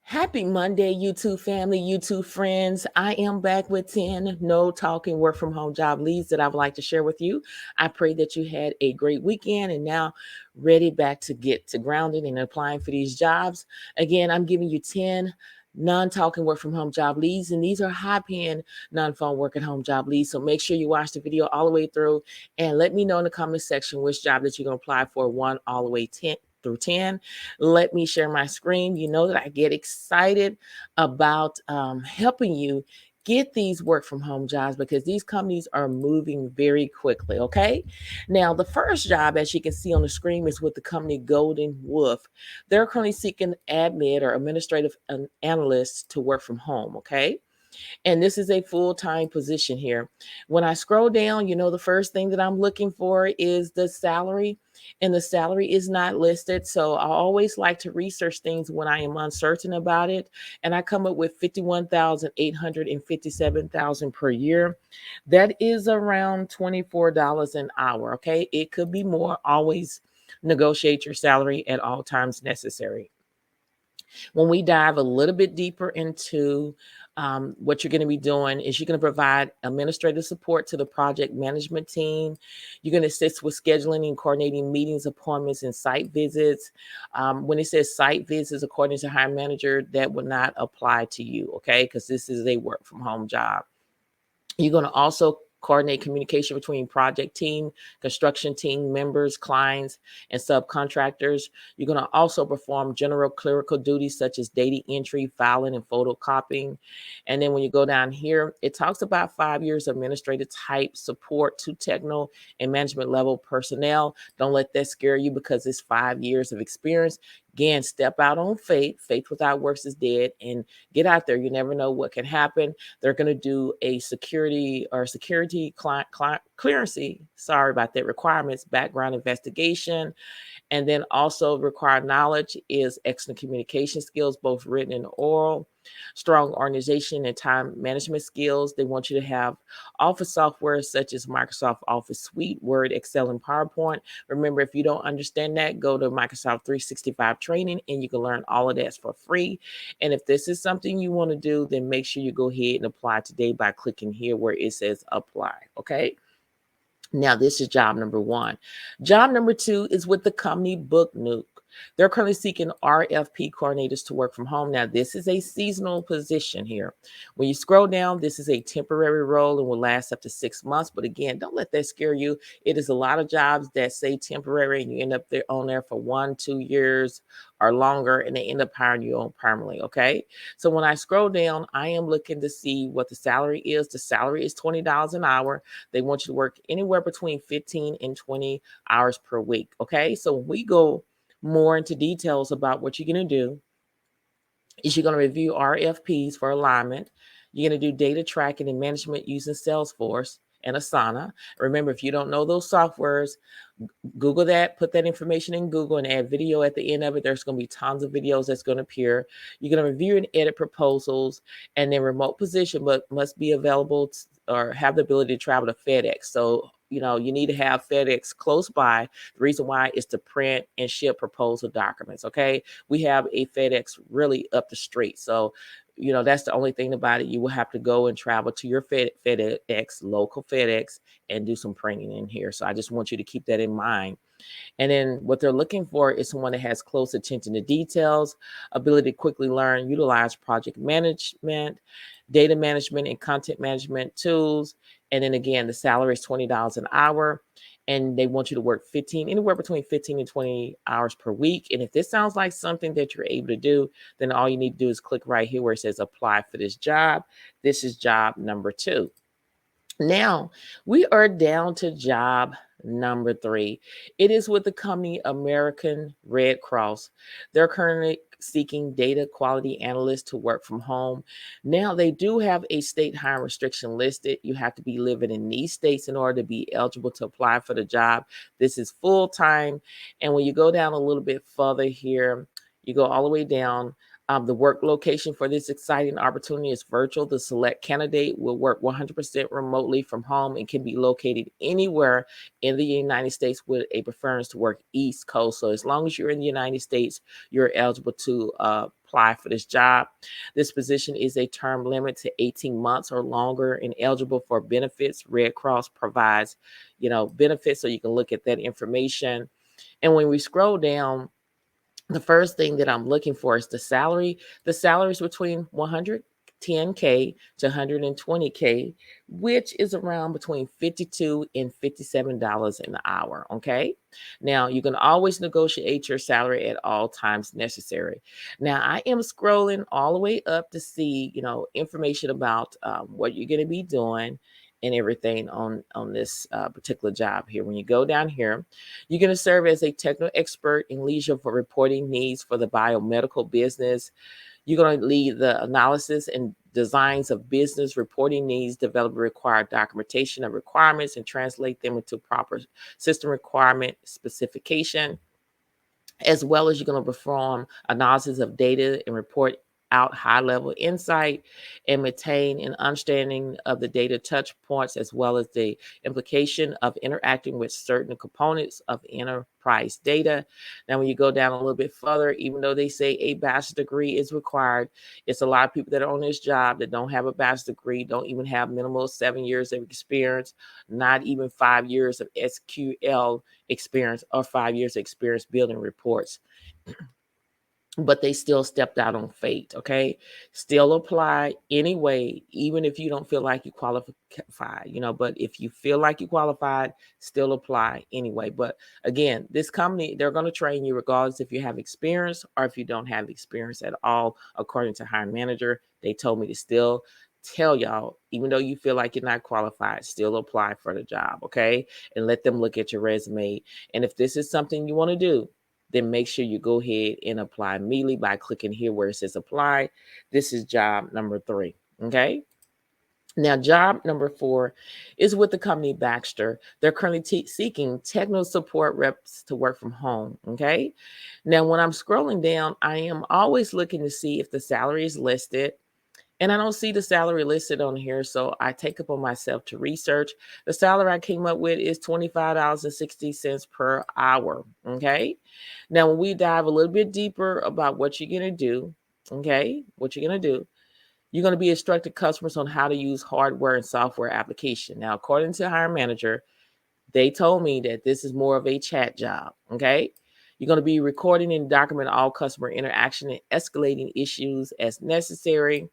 Happy Monday, YouTube family, YouTube friends. I am back with 10 no talking work from home job leads that I would like to share with you. I pray that you had a great weekend and now ready back to get to grounding and applying for these jobs. Again, I'm giving you 10 non-talking work from home job leads, and these are high paying non-phone work at home job leads. So make sure you watch the video all the way through and let me know in the comment section which job that you're going to apply for, 1 all the way 10 through 10. Let me share my screen. You know that I get excited about helping you get these work from home jobs because these companies are moving very quickly. Okay. Now, the first job, as you can see on the screen, is with the company Golden Wolf. They're currently seeking admin or administrative analysts to work from home. Okay. And this is a full-time position here. When I scroll down, the first thing that I'm looking for is the salary, and the salary is not listed. So I always like to research things when I am uncertain about it. And I come up with 51,857,000 per year. That is around $24 an hour. Okay. It could be more. Always negotiate your salary at all times necessary. When we dive a little bit deeper into what you're going to be doing is you're going to provide administrative support to the project management team. You're going to assist with scheduling and coordinating meetings, appointments, and site visits. When it says site visits, according to hiring manager, that would not apply to you, okay? Because this is a work from home job. You're going to also coordinate communication between project team, construction team members, clients, and subcontractors. You're going to also perform general clerical duties such as data entry, filing, and photocopying. And then when you go down here, it talks about 5 years of administrative type support to technical and management level personnel. Don't let that scare you because it's 5 years of experience. Again, step out on faith. Faith without works is dead. And get out there. You never know what can happen. They're going to do a security clearancy. Sorry about that. Requirements, background investigation. And then also required knowledge is excellent communication skills, both written and oral, strong organization and time management skills. They want you to have office software such as Microsoft Office Suite, Word, Excel, and PowerPoint. Remember, if you don't understand that, go to Microsoft 365 training and you can learn all of that for free. And if this is something you want to do, then make sure you go ahead and apply today by clicking here where it says apply. Okay. Now, this is job number 1. Job number 2 is with the company BookNuke. They're currently seeking RFP coordinators to work from home. Now, this is a seasonal position here. When you scroll down, this is a temporary role and will last up to 6 months. But again, don't let that scare you. It is a lot of jobs that say temporary and you end up on there for 1, 2 years or longer, and they end up hiring you on permanently. Okay. So when I scroll down, I am looking to see what the salary is. The salary is $20 an hour. They want you to work anywhere between 15 and 20 hours per week. Okay. So when we go more into details about what you're going to do, is you're going to review RFPs for alignment. You're going to do data tracking and management using Salesforce and Asana. Remember, if you don't know those softwares, Google that, put that information in Google and add video at the end of it. There's going to be tons of videos that's going to appear. You're going to review and edit proposals, and then remote position, but must be available or have the ability to travel to FedEx. So, you need to have FedEx close by. The reason why is to print and ship proposal documents. Okay. We have a FedEx really up the street. So, that's the only thing about it. You will have to go and travel to your FedEx, local FedEx, and do some printing in here. So I just want you to keep that in mind. And then what they're looking for is someone that has close attention to details, ability to quickly learn, utilize project management, data management, and content management tools. And then again, the salary is $20 an hour. And they want you to work anywhere between 15 and 20 hours per week. And if this sounds like something that you're able to do, then all you need to do is click right here where it says apply for this job. This is job number 2. Now, we are down to job number 3. It is with the company American Red Cross. They're currently seeking data quality analysts to work from home. Now, they do have a state hiring restriction listed. You have to be living in these states in order to be eligible to apply for the job. This is full time. And when you go down a little bit further here, you go all the way down. The work location for this exciting opportunity is virtual. The select candidate will work 100% remotely from home and can be located anywhere in the United States with a preference to work East Coast. So as long as you're in the United States, you're eligible to apply for this job. This position is a term limit to 18 months or longer and eligible for benefits. Red Cross provides, benefits, so you can look at that information. And when we scroll down, the first thing that I'm looking for is the salary. The salary is between 110K to 120K, which is around between $52 and $57 an hour. Okay. Now you can always negotiate your salary at all times necessary. Now I am scrolling all the way up to see, information about what you're going to be doing and everything on this particular job here. When you go down here, you're going to serve as a technical expert in leisure for reporting needs for the biomedical business. You're going to lead the analysis and designs of business reporting needs, develop required documentation of requirements, and translate them into proper system requirement specification, as well as you're going to perform analysis of data and report out high-level insight and maintain an understanding of the data touch points, as well as the implication of interacting with certain components of enterprise data. Now, when you go down a little bit further, even though they say a bachelor's degree is required, it's a lot of people that are on this job that don't have a bachelor's degree, don't even have minimal 7 years of experience, not even 5 years of SQL experience or 5 years of experience building reports. But they still stepped out on faith. Okay, still apply anyway, even if you don't feel like you qualified, but if you feel like you qualified, still apply anyway. But again, this company, they're going to train you regardless if you have experience or if you don't have experience at all. According to hiring manager, they told me to still tell y'all, even though you feel like you're not qualified, still apply for the job. Okay, and let them look at your resume. And if this is something you want to do, then make sure you go ahead and apply immediately by clicking here where it says apply. This is job number 3. Okay. Now, job number 4 is with the company Baxter. They're currently seeking technical support reps to work from home. Okay. Now, when I'm scrolling down, I am always looking to see if the salary is listed. And I don't see the salary listed on here, so I take upon myself to research. The salary I came up with is $25.60 per hour. Okay. Now, when we dive a little bit deeper about what you're going to do, you're going to be instructing customers on how to use hardware and software application. Now, according to hiring manager, they told me that this is more of a chat job. Okay. You're going to be recording and documenting all customer interaction and escalating issues as necessary,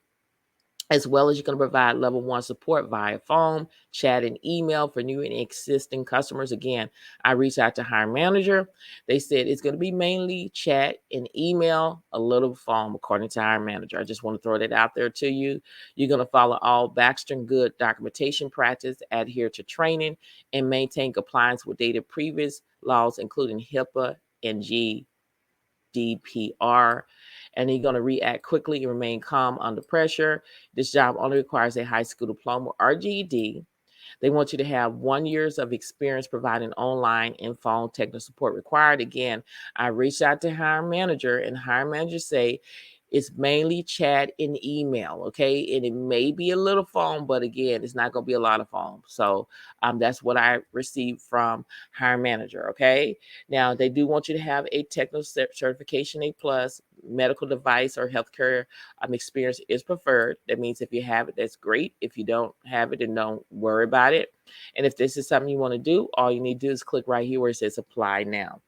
as well as you can provide level 1 support via phone, chat, and email for new and existing customers. Again, I reached out to hiring manager. They said it's going to be mainly chat and email, a little phone, according to hiring manager. I just want to throw that out there to you. You're going to follow all Baxter and Good documentation practice, adhere to training, and maintain compliance with data previous laws, including HIPAA and GDPR. And you're going to react quickly and remain calm under pressure. This job only requires a high school diploma or GED. They want you to have 1 year of experience providing online and phone technical support required. Again, I reached out to hiring manager, and hiring manager say it's mainly chat and email. Okay. And it may be a little phone, but again, it's not going to be a lot of phone. So that's what I received from hiring manager. Okay. Now they do want you to have a technical certification, A+, medical device or healthcare experience is preferred. That means if you have it, that's great. If you don't have it, then don't worry about it. And if this is something you want to do, all you need to do is click right here where it says apply now.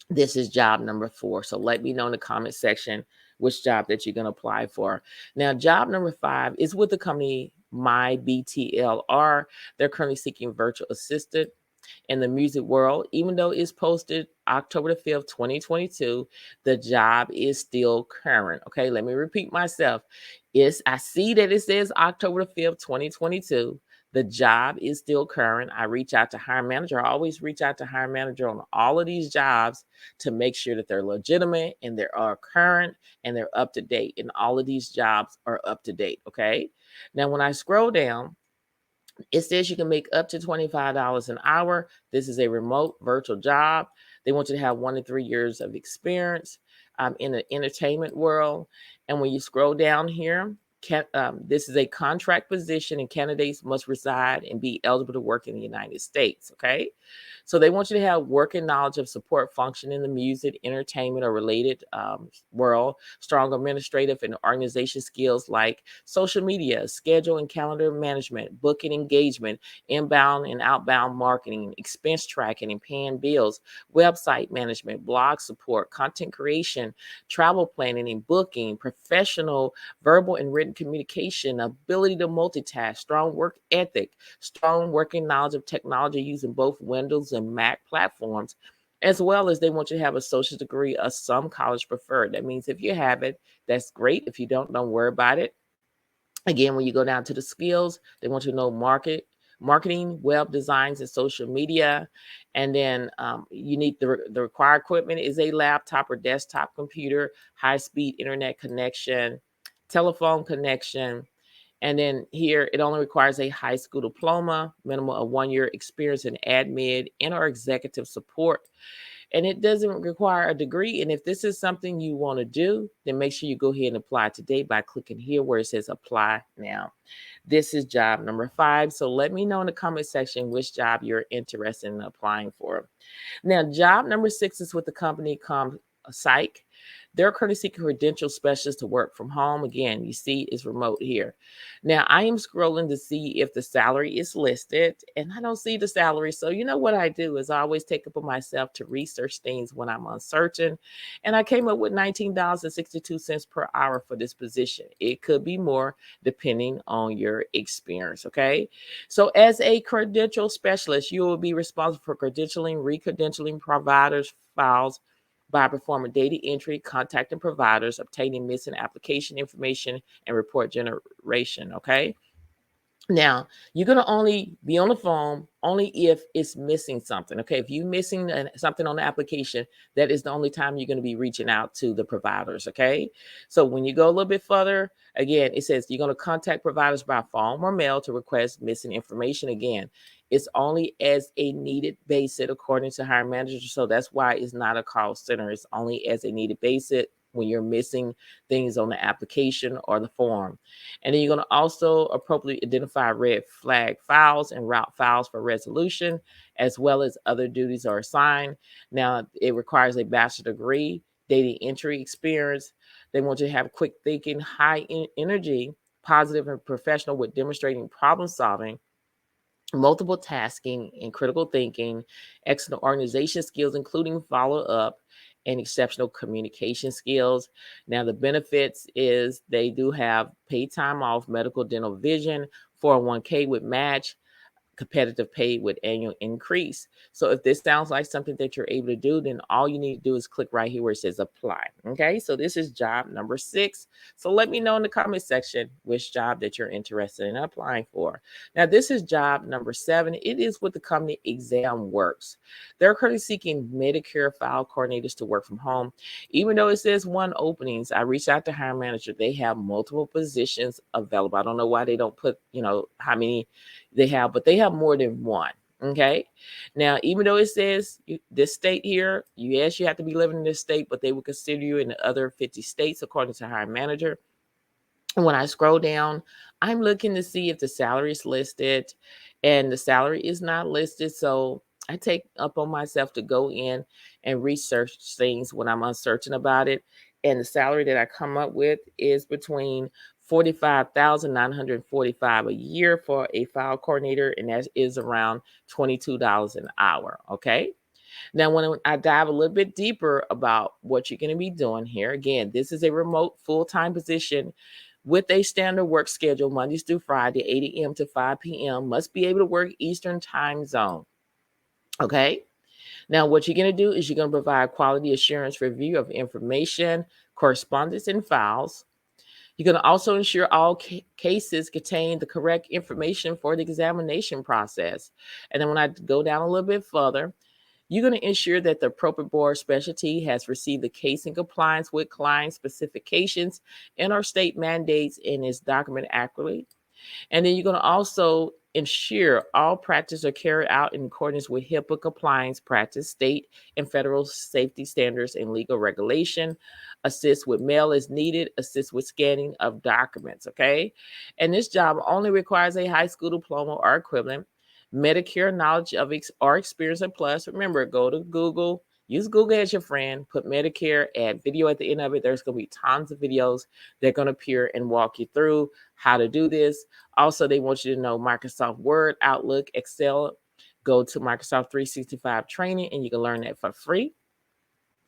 This is job number 4. So let me know in the comment section which job that you're going to apply for. Now, job number 5 is with the company My BTLR. They're currently seeking virtual assistant in the music world. Even though it's posted October the 5th, 2022, the job is still current. Okay, let me repeat myself. I see that it says October the 5th, 2022. The job is still current. I reach out to hiring manager. I always reach out to hiring manager on all of these jobs to make sure that they're legitimate and they are current and they're up to date. And all of these jobs are up to date. Okay. Now, when I scroll down, it says you can make up to $25 an hour. This is a remote virtual job. They want you to have 1 to 3 years of experience. in the entertainment world. And when you scroll down here, this is a contract position, and candidates must reside and be eligible to work in the United States. Okay. So they want you to have working knowledge of support function in the music, entertainment, or related world, strong administrative and organization skills like social media, schedule and calendar management, booking engagement, inbound and outbound marketing, expense tracking and paying bills, website management, blog support, content creation, travel planning and booking, professional verbal and written communication, ability to multitask, strong work ethic, strong working knowledge of technology using both Windows and Mac platforms, as well as they want you to have a associate degree of some college preferred. That means if you have it, that's great. If you don't worry about it. Again, when you go down to the skills, they want you to know marketing, web designs, and social media. And then you need the required equipment is a laptop or desktop computer, high-speed internet connection, telephone connection. And then here, it only requires a high school diploma, minimum of 1 year experience in admin and or executive support. And it doesn't require a degree. And if this is something you want to do, then make sure you go ahead and apply today by clicking here where it says apply now. This is job number 5. So let me know in the comment section which job you're interested in applying for. Now, job number 6 is with the company Psych. They're currently seeking credential specialists to work from home. Again, you see it's remote here. Now, I am scrolling to see if the salary is listed, and I don't see the salary. So you know what I do is I always take it upon myself to research things when I'm uncertain. And I came up with $19.62 per hour for this position. It could be more depending on your experience, okay? So as a credential specialist, you will be responsible for credentialing, re-credentialing providers' files, by performing data entry, contacting providers, obtaining missing application information, and report generation, okay? Now, you're going to only be on the phone only if it's missing something, okay? If you're missing something on the application, that is the only time you're going to be reaching out to the providers, okay? So when you go a little bit further, again, it says you're going to contact providers by phone or mail to request missing information. Again, it's only as a needed basis according to hiring managers. So that's why it's not a call center. It's only as a needed basis when you're missing things on the application or the form. And then you're going to also appropriately identify red flag files and route files for resolution, as well as other duties are assigned. Now, it requires a bachelor's degree, data entry experience. They want you to have quick thinking, high energy, positive and professional with demonstrating problem solving, multiple tasking and critical thinking, excellent organization skills, including follow-up, and exceptional communication skills. Now, the benefits is they do have paid time off, medical, dental, vision, 401k with match, competitive pay with annual increase. So if this sounds like something that you're able to do, then all you need to do is click right here where it says apply. Okay, so this is job number 6. So let me know in the comment section which job that you're interested in applying for. Now, this is job number 7. It is with the company Exam Works. They're currently seeking Medicare file coordinators to work from home. Even though it says 1 openings, I reached out to hiring manager. They have multiple positions available. I don't know why they don't put, how many they have, but they have more than 1. Okay. Now, even though it says this state here, yes, you have to be living in this state, but they will consider you in the other 50 states, according to hiring manager. And when I scroll down, I'm looking to see if the salary is listed, and the salary is not listed. So I take up on myself to go in and research things when I'm uncertain about it. And the salary that I come up with is between $45,945 a year for a file coordinator, and that is around $22 an hour. Okay. Now, when I dive a little bit deeper about what you're going to be doing here, again, this is a remote full-time position with a standard work schedule, Mondays through Friday, 8 a.m. to 5 p.m. Must be able to work Eastern time zone. Okay. Now, what you're going to do is you're going to provide quality assurance review of information, correspondence, and files. You're going to also ensure all cases contain the correct information for the examination process. And then when I go down a little bit further, you're going to ensure that the appropriate board specialty has received the case in compliance with client specifications and our state mandates and is documented accurately. And then you're going to also ensure all practice are carried out in accordance with HIPAA compliance practice, state and federal safety standards and legal regulation. Assist with mail as needed, assist with scanning of documents, okay? And this job only requires a high school diploma or equivalent, Medicare knowledge of or experience and plus. Remember, go to Google, use Google as your friend, put Medicare, add video at the end of it. There's going to be tons of videos that are going to appear and walk you through how to do this. Also, they want you to know Microsoft Word, Outlook, Excel. Go to Microsoft 365 training and you can learn that for free.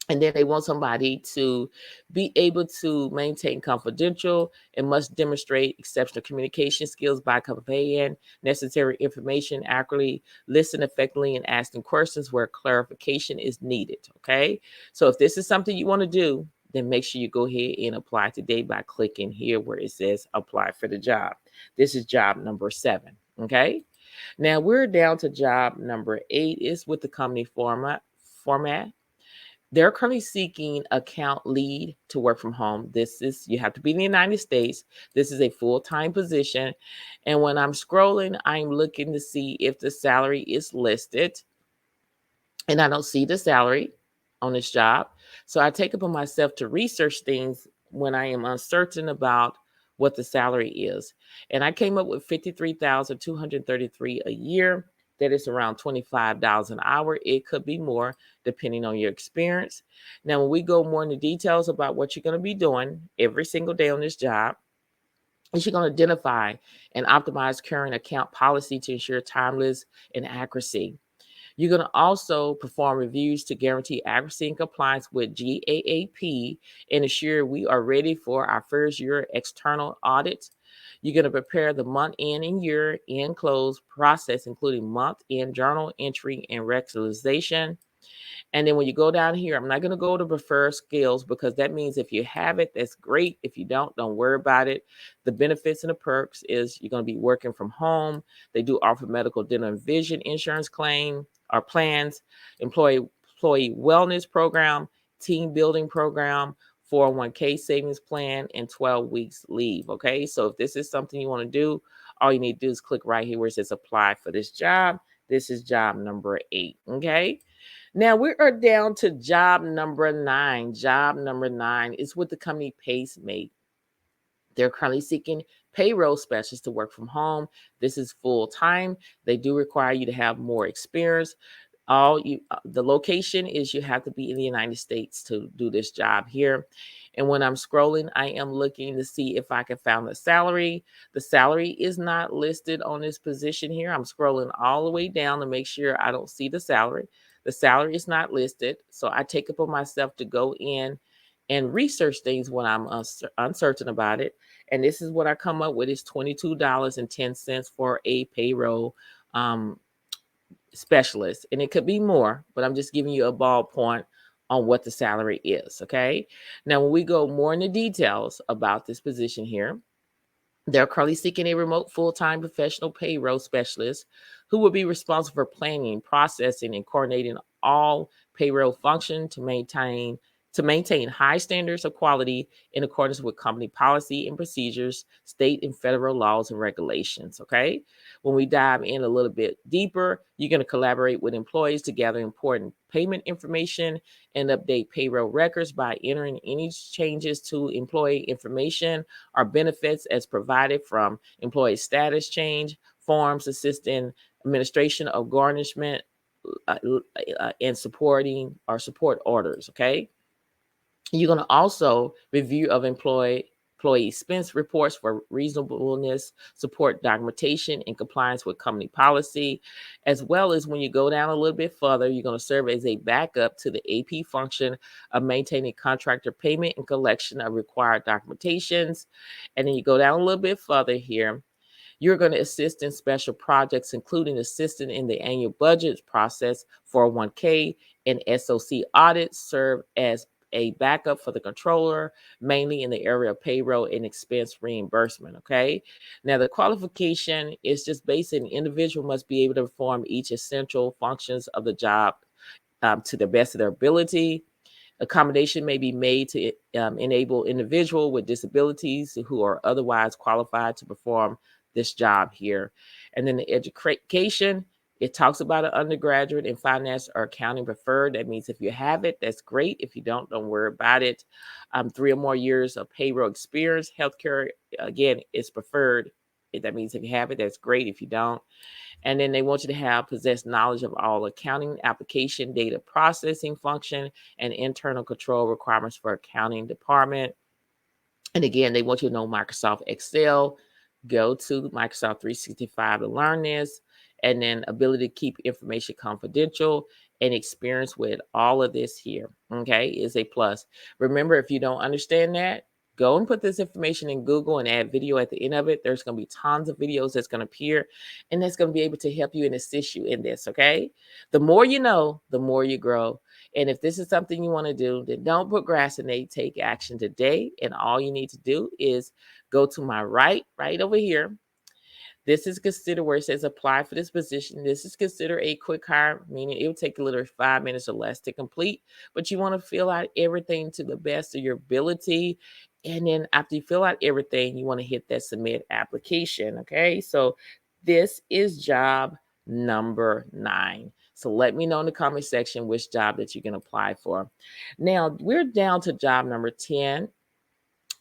And then they want somebody to be able to maintain confidential and must demonstrate exceptional communication skills by conveying necessary information accurately, listen effectively, and asking questions where clarification is needed. Okay. So if this is something you want to do, then make sure you go ahead and apply today by clicking here where it says apply for the job. This is job number 7. Okay. Now we're down to job number 8. Is with the company format. They're currently seeking account lead to work from home. You have to be in the United States. This is a full-time position. And when I'm scrolling, I'm looking to see if the salary is listed. And I don't see the salary on this job. So I take upon myself to research things when I am uncertain about what the salary is. And I came up with $53,233 a year. That is around $25 an hour. It could be more depending on your experience. Now, when we go more into details about what you're going to be doing every single day on this job, is you're going to identify and optimize current account policy to ensure timeless and accuracy. You're going to also perform reviews to guarantee accuracy and compliance with GAAP and ensure we are ready for our first year external audit. You're going to prepare the month end and year end close process, including month end journal entry and reconciliation. And then when you go down here, I'm not going to go to preferred skills because that means if you have it, that's great. If you don't worry about it. The benefits and the perks is you're going to be working from home. They do offer medical, dental, and vision insurance claim or plans, employee wellness program, team building program, 401k savings plan, and 12 weeks leave. Okay, so if this is something you want to do, all you need to do is click right here where it says apply for this job. This is job number 8. Okay. Now we are down to job number 9. Job number 9 is with the company PaceMate. They're currently seeking payroll specialists to work from home. This is full time. They do require you to have more experience. The location is you have to be in the United States to do this job here. And when I'm scrolling, I am looking to see if I can find the salary. The salary is not listed on this position here. I'm scrolling all the way down to make sure I don't see the salary. The salary is not listed. So I take it upon myself to go in and research things when I'm uncertain about it. And this is what I come up with is $22.10 for a payroll specialist. And it could be more, but I'm just giving you a ballpoint on what the salary is. Okay. Now, when we go more into details about this position here, they're currently seeking a remote full-time professional payroll specialist who will be responsible for planning, processing, and coordinating all payroll function to maintain high standards of quality in accordance with company policy and procedures, state and federal laws and regulations. Okay. When we dive in a little bit deeper, you're going to collaborate with employees to gather important payment information and update payroll records by entering any changes to employee information or benefits as provided from employee status change, forms, assisting administration of garnishment, and supporting or support orders. Okay. You're going to also review of employee expense reports for reasonableness, support documentation, and compliance with company policy, as well as when you go down a little bit further, you're going to serve as a backup to the AP function of maintaining contractor payment and collection of required documentations. And then you go down a little bit further here. You're going to assist in special projects, including assisting in the annual budget process, 401k, and SOC audits, serve as a backup for the controller, mainly in the area of payroll and expense reimbursement. Okay. Now, the qualification is just basic. An individual must be able to perform each essential functions of the job to the best of their ability. Accommodation may be made to enable individuals with disabilities who are otherwise qualified to perform this job here. And then the education, it talks about an undergraduate in finance or accounting preferred. That means if you have it, that's great. If you don't worry about it. 3 or more years of payroll experience. Healthcare, again, is preferred. That means if you have it, that's great. If you don't, and then they want you to have possess knowledge of all accounting application, data processing function, and internal control requirements for accounting department. And again, they want you to know Microsoft Excel. Go to Microsoft 365 to learn this. And then ability to keep information confidential and experience with all of this here, okay, is a plus. Remember, if you don't understand that, go and put this information in Google and add video at the end of it. There's going to be tons of videos that's going to appear, and that's going to be able to help you and assist you in this, okay? The more you know, the more you grow. And if this is something you want to do, then don't procrastinate. Take action today. And all you need to do is go to my right over here. This is considered where it says apply for this position. This is considered a quick hire, meaning it will take a little 5 minutes or less to complete, but you want to fill out everything to the best of your ability. And then after you fill out everything, you want to hit that submit application. Okay. So this is job number 9. So let me know in the comment section which job that you can apply for. Now we're down to job number 10.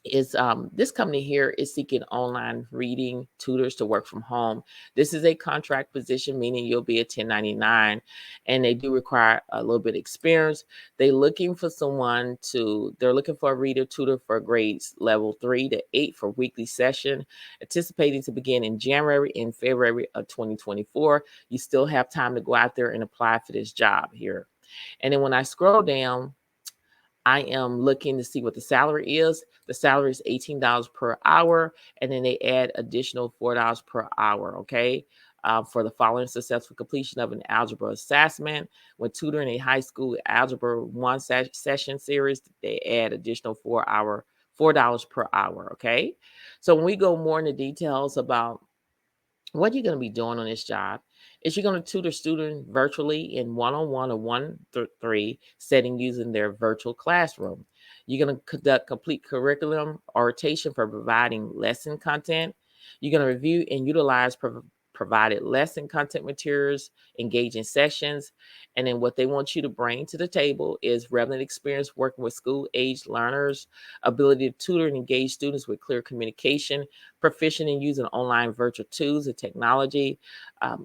Is this company here is seeking online reading tutors to work from home. This is a contract position, meaning you'll be a 1099, and they do require a little bit of experience. They're looking for a reader tutor for grades level 3 to 8 for weekly session, anticipating to begin in January and February of 2024. You still have time to go out there and apply for this job here. And then when I scroll down, I am looking to see what the salary is. The salary is $18 per hour, and then they add additional $4 per hour, okay? For the following successful completion of an algebra assessment. When tutoring a high school algebra 1 session series, they add additional $4 per hour, okay? So when we go more into details about what you're going to be doing on this job is you're going to tutor students virtually in one-on-one or 1-3 setting using their virtual classroom. You're going to conduct complete curriculum orientation for providing lesson content. You're going to review and utilize provided lesson content materials, engage in sessions. And then what they want you to bring to the table is relevant experience working with school-aged learners, ability to tutor and engage students with clear communication, proficient in using online virtual tools and technology,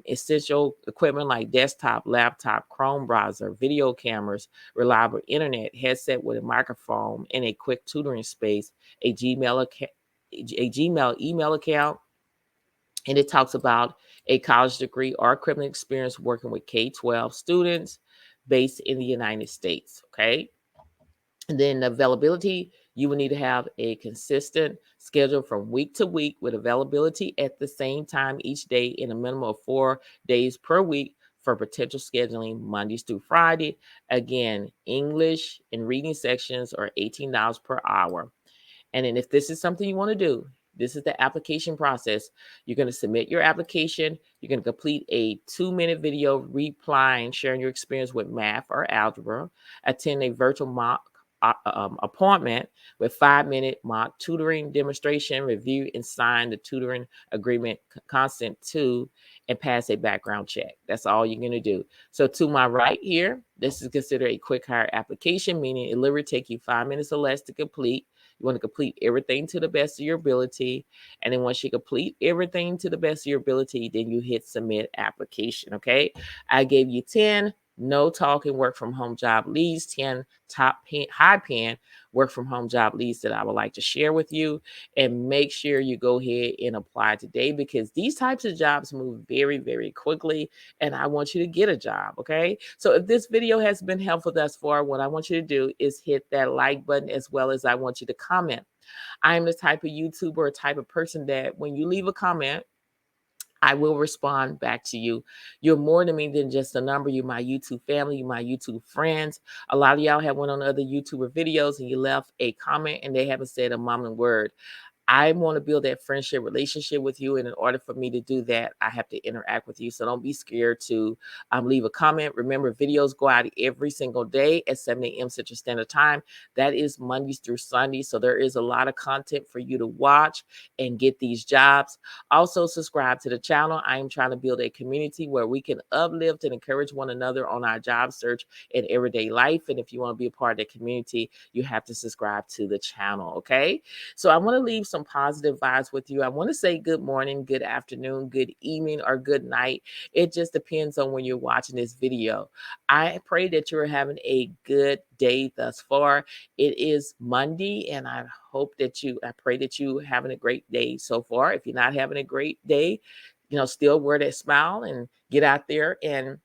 essential equipment like desktop, laptop, Chrome browser, video cameras, reliable internet, headset with a microphone, and a quick tutoring space, a Gmail email account. And it talks about a college degree or equivalent experience working with K-12 students based in the United States, okay? And then availability, you will need to have a consistent schedule from week to week with availability at the same time each day in a minimum of 4 days per week for potential scheduling Mondays through Friday. Again, English and reading sections are $18 per hour. And then if this is something you want to do, this is the application process. You're going to submit your application. You're going to complete a 2-minute video replying, sharing your experience with math or algebra, attend a virtual mock appointment with 5-minute mock tutoring demonstration, review and sign the tutoring agreement consent to, and pass a background check. That's all you're going to do. So to my right here, this is considered a quick hire application, meaning it literally take you 5 minutes or less to complete. You want to complete everything to the best of your ability. And then once you complete everything to the best of your ability, then you hit submit application, okay? I gave you 10 no talking work from home job leads, 10 high paying work from home job leads that I would like to share with you. And make sure you go ahead and apply today, because these types of jobs move very, very quickly, and I want you to get a job, okay? So if this video has been helpful thus far, what I want you to do is hit that like button, as well as I want you to comment. I'm the type of YouTuber or type of person that when you leave a comment, I will respond back to you. You're more to me than just a number. You're my YouTube family, you're my YouTube friends. A lot of y'all have went on other YouTuber videos and you left a comment and they haven't said a mumbling word. I want to build that friendship relationship with you. And in order for me to do that, I have to interact with you. So don't be scared to leave a comment. Remember, videos go out every single day at 7 a.m. Central Standard Time. That is Mondays through Sundays. So there is a lot of content for you to watch and get these jobs. Also, subscribe to the channel. I am trying to build a community where we can uplift and encourage one another on our job search and everyday life. And if you want to be a part of the community, you have to subscribe to the channel. Okay. So I want to leave some positive vibes with you. I want to say good morning, good afternoon, good evening, or good night. It just depends on when you're watching this video. I pray that you're having a good day thus far. It is Monday, and I pray that you having a great day so far. If you're not having a great day, still wear that smile and get out there and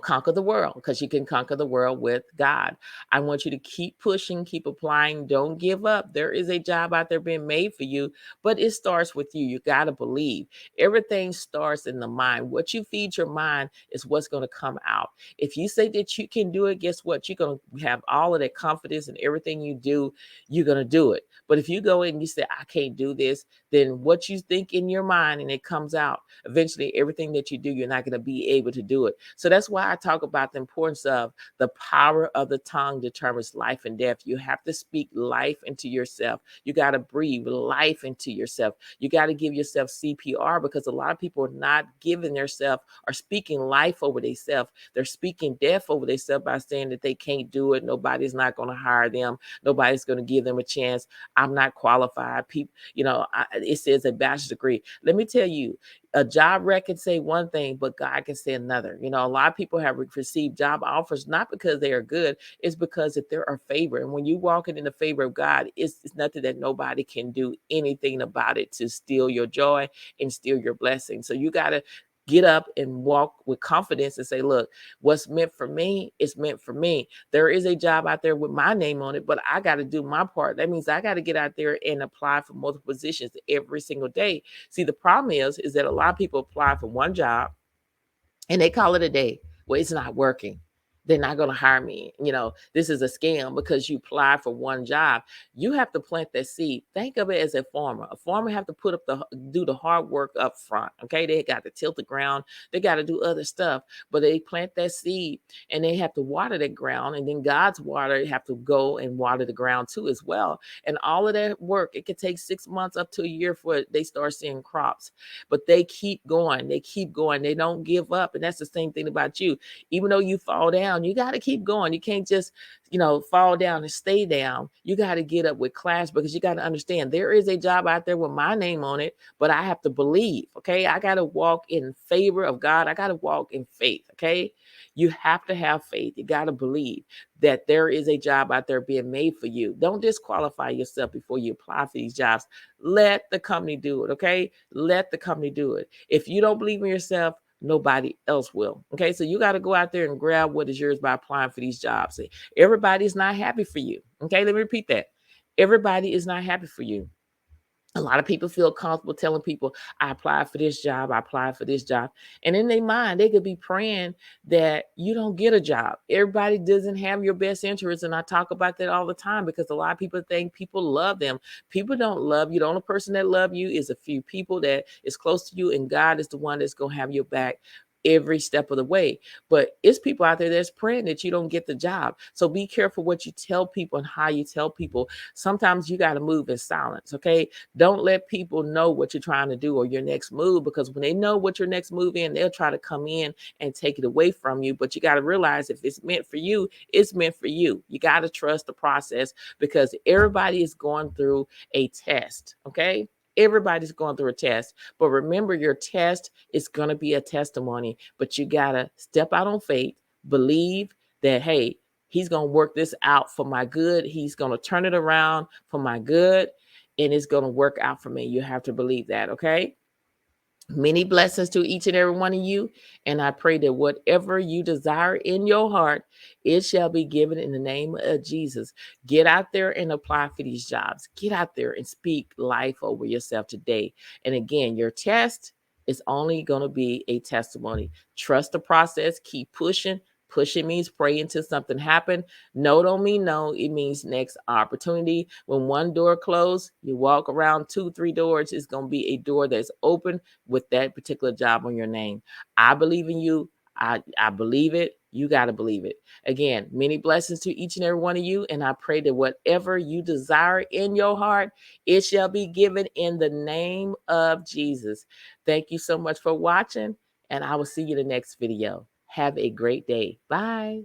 conquer the world, because you can conquer the world with God. I want you to keep pushing, keep applying. Don't give up. There is a job out there being made for you, but it starts with you. You got to believe. Everything starts in the mind. What you feed your mind is what's going to come out. If you say that you can do it, guess what? You're going to have all of that confidence in everything you do. You're going to do it. But if you go in and you say, I can't do this, then what you think in your mind and it comes out, eventually everything that you do, you're not going to be able to do it. So that's why I talk about the importance of the power of the tongue determines life and death. You have to speak life into yourself. You got to breathe life into yourself. You got to give yourself CPR, because a lot of people are not giving themselves or speaking life over themselves. They're speaking death over themselves by saying that they can't do it. Nobody's not going to hire them. Nobody's going to give them a chance. I'm not qualified. People, it says a bachelor's degree. Let me tell you, a job rec can say one thing, but God can say another. A lot of people have received job offers not because they are good, it's because if there are favor. And when you walk in the favor of God, it's nothing that nobody can do anything about it to steal your joy and steal your blessing. So you got to get up and walk with confidence and say, look, what's meant for me is meant for me. There is a job out there with my name on it, but I got to do my part. That means I got to get out there and apply for multiple positions every single day. See, the problem is that a lot of people apply for one job and they call it a day. Well, it's not working. They're not going to hire me. This is a scam because you apply for one job. You have to plant that seed. Think of it as a farmer. A farmer have to do the hard work up front. Okay. They got to tilt the ground. They got to do other stuff, but they plant that seed and they have to water the ground. And then God's water have to go and water the ground too as well. And all of that work, it could take 6 months up to a year for they start seeing crops, but they keep going. They keep going. They don't give up. And that's the same thing about you. Even though you fall down, you got to keep going. You can't just, fall down and stay down. You got to get up with class, because you got to understand there is a job out there with my name on it, but I have to believe. Okay. I got to walk in favor of God. I got to walk in faith. Okay. You have to have faith. You got to believe that there is a job out there being made for you. Don't disqualify yourself before you apply for these jobs. Let the company do it. Okay. Let the company do it. If you don't believe in yourself, nobody else will. Okay. So you got to go out there and grab what is yours by applying for these jobs. Everybody's not happy for you. Okay. Let me repeat that. Everybody is not happy for you. A lot of people feel comfortable telling people, I applied for this job, I applied for this job. And in their mind, they could be praying that you don't get a job. Everybody doesn't have your best interest. And I talk about that all the time, because a lot of people think people love them. People don't love you. The only person that love you is a few people that is close to you, and God is the one that's going to have your back every step of the way. But it's people out there that's praying that you don't get the job. So be careful what you tell people and how you tell people. Sometimes you got to move in silence. Okay. Don't let people know what you're trying to do or your next move, because when they know what your next move is, they'll try to come in and take it away from you. But you got to realize, if it's meant for you, it's meant for you. You got to trust the process, because everybody is going through a test. Okay. Everybody's going through a test, but remember, your test is going to be a testimony, but you got to step out on faith, believe that, hey, he's going to work this out for my good. He's going to turn it around for my good, and it's going to work out for me. You have to believe that. Okay. Many blessings to each and every one of you. And I pray that whatever you desire in your heart, it shall be given in the name of Jesus. Get out there and apply for these jobs. Get out there and speak life over yourself today. And again, your test is only going to be a testimony. Trust the process. Keep pushing. Push it means pray until something happens. No don't mean no. It means next opportunity. When one door closed, you walk around 2-3 doors. It's going to be a door that's open with that particular job on your name. I believe in you. I believe it. You got to believe it. Again, many blessings to each and every one of you. And I pray that whatever you desire in your heart, it shall be given in the name of Jesus. Thank you so much for watching. And I will see you in the next video. Have a great day. Bye.